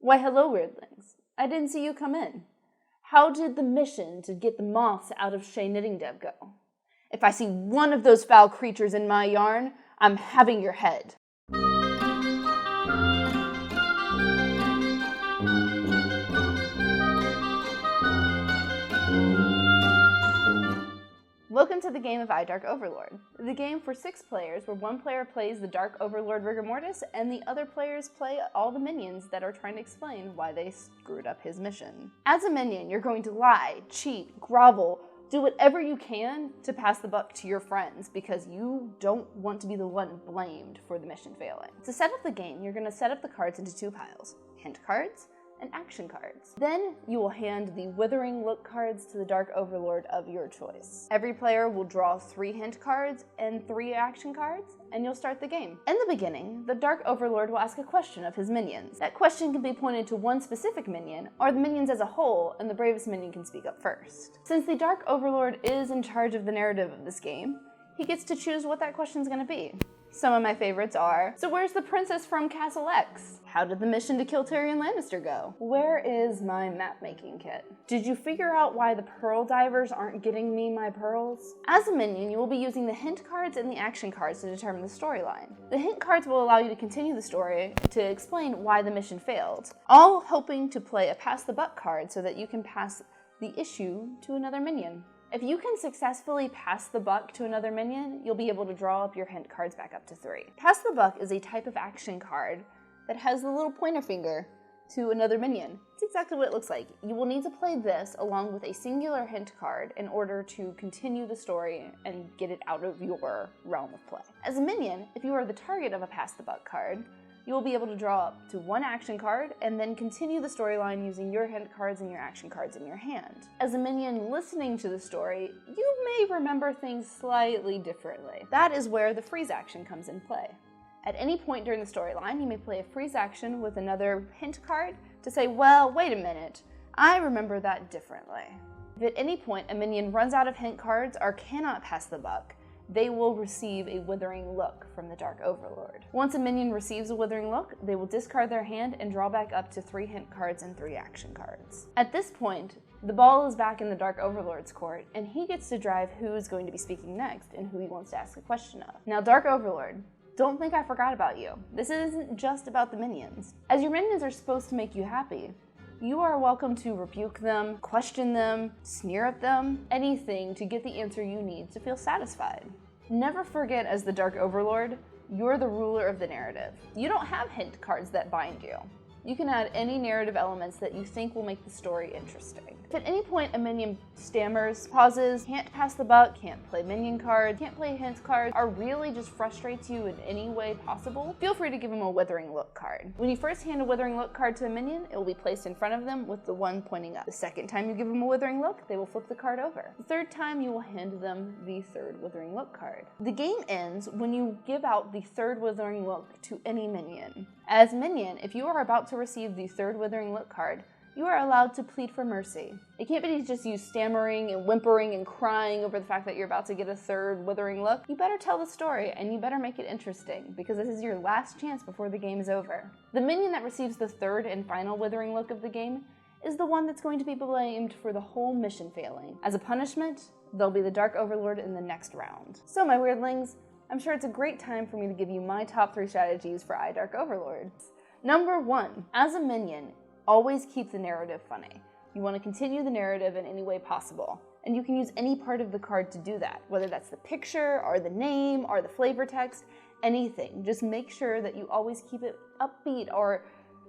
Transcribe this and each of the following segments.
Why hello, Weirdlings. I didn't see you come in. How did the mission to get the moths out of Shay Knitting Deb go? If I see one of those foul creatures in my yarn, I'm having your head. Welcome to the game of Dark Overlord, the game for 6 players where one player plays the Dark Overlord rigor mortis and the other players play all the minions that are trying to explain why they screwed up his mission. As a minion, you're going to lie, cheat, grovel, do whatever you can to pass the buck to your friends because you don't want to be the one blamed for the mission failing. To set up the game, you're going to set up the cards into 2 piles, hint cards and action cards. Then you will hand the Withering look cards to the Dark Overlord of your choice. Every player will draw 3 hint cards and 3 action cards, and you'll start the game. In the beginning, the Dark Overlord will ask a question of his minions. That question can be pointed to one specific minion, or the minions as a whole, and the bravest minion can speak up first. Since the Dark Overlord is in charge of the narrative of this game, he gets to choose what that question's gonna be. Some of my favorites are, so where's the princess from Castle X? How did the mission to kill Tyrion Lannister go? Where is my map-making kit? Did you figure out why the pearl divers aren't getting me my pearls? As a minion, you will be using the hint cards and the action cards to determine the storyline. The hint cards will allow you to continue the story to explain why the mission failed, all hoping to play a pass the buck card so that you can pass the issue to another minion. If you can successfully pass the buck to another minion, you'll be able to draw up your hint cards back up to 3. Pass the buck is a type of action card that has the little pointer finger to another minion. It's exactly what it looks like. You will need to play this along with a singular hint card in order to continue the story and get it out of your realm of play. As a minion, if you are the target of a pass the buck card, you will be able to draw up to 1 action card and then continue the storyline using your hint cards and your action cards in your hand. As a minion listening to the story, you may remember things slightly differently. That is where the freeze action comes in play. At any point during the storyline, you may play a freeze action with another hint card to say, well, wait a minute, I remember that differently. If at any point a minion runs out of hint cards or cannot pass the buck, they will receive a Withering look from the Dark Overlord. Once a minion receives a Withering look, they will discard their hand and draw back up to 3 hint cards and 3 action cards. At this point, the ball is back in the Dark Overlord's court, and he gets to drive who is going to be speaking next and who he wants to ask a question of. Now, Dark Overlord, don't think I forgot about you. This isn't just about the minions. As your minions are supposed to make you happy, you are welcome to rebuke them, question them, sneer at them, anything to get the answer you need to feel satisfied. Never forget, as the Dark Overlord, you're the ruler of the narrative. You don't have hint cards that bind you. You can add any narrative elements that you think will make the story interesting. If at any point a minion stammers, pauses, can't pass the buck, can't play minion cards, can't play hint cards, or really just frustrates you in any way possible, feel free to give him a Withering look card. When you first hand a Withering look card to a minion, it will be placed in front of them with the one pointing up. The second time you give them a Withering look, they will flip the card over. The third time you will hand them the 3rd Withering look card. The game ends when you give out the 3rd Withering look to any minion. As minion, if you are about to receive the 3rd Withering look card, you are allowed to plead for mercy. It can't be just you stammering and whimpering and crying over the fact that you're about to get a 3rd Withering look. You better tell the story, and you better make it interesting, because this is your last chance before the game is over. The minion that receives the 3rd and final Withering look of the game is the one that's going to be blamed for the whole mission failing. As a punishment, they'll be the Dark Overlord in the next round. So my weirdlings, I'm sure it's a great time for me to give you my top 3 strategies for Dark Overlord. Number 1, as a minion, always keep the narrative funny. You want to continue the narrative in any way possible, and you can use any part of the card to do that, whether that's the picture, or the name, or the flavor text, anything. Just make sure that you always keep it upbeat, or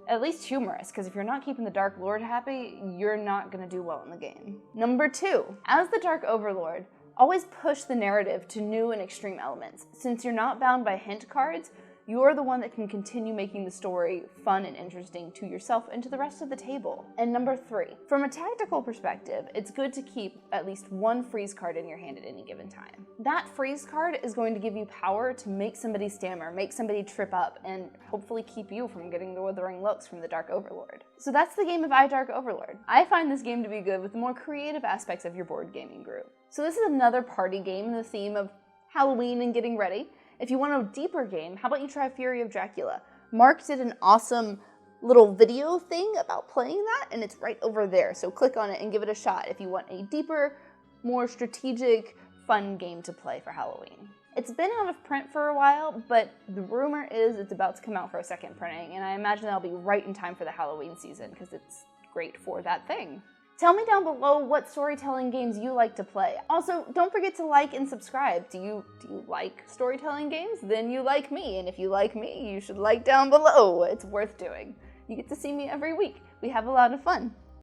at least humorous, because if you're not keeping the Dark Lord happy, you're not going to do well in the game. Number 2, as the Dark Overlord, always push the narrative to new and extreme elements. Since you're not bound by hint cards, you're the one that can continue making the story fun and interesting to yourself and to the rest of the table. And number 3, from a tactical perspective, it's good to keep at least 1 freeze card in your hand at any given time. That freeze card is going to give you power to make somebody stammer, make somebody trip up, and hopefully keep you from getting the Withering looks from the Dark Overlord. So that's the game of Dark Overlord. I find this game to be good with the more creative aspects of your board gaming group. So this is another party game in the theme of Halloween and getting ready. If you want a deeper game, how about you try Fury of Dracula? Mark did an awesome little video thing about playing that, and it's right over there. So click on it and give it a shot if you want a deeper, more strategic, fun game to play for Halloween. It's been out of print for a while, but the rumor is it's about to come out for a second printing, and I imagine that'll be right in time for the Halloween season because it's great for that thing. Tell me down below what storytelling games you like to play. Also, don't forget to like and subscribe. Do you like storytelling games? Then you like me, and if you like me, you should like down below. It's worth doing. You get to see me every week. We have a lot of fun.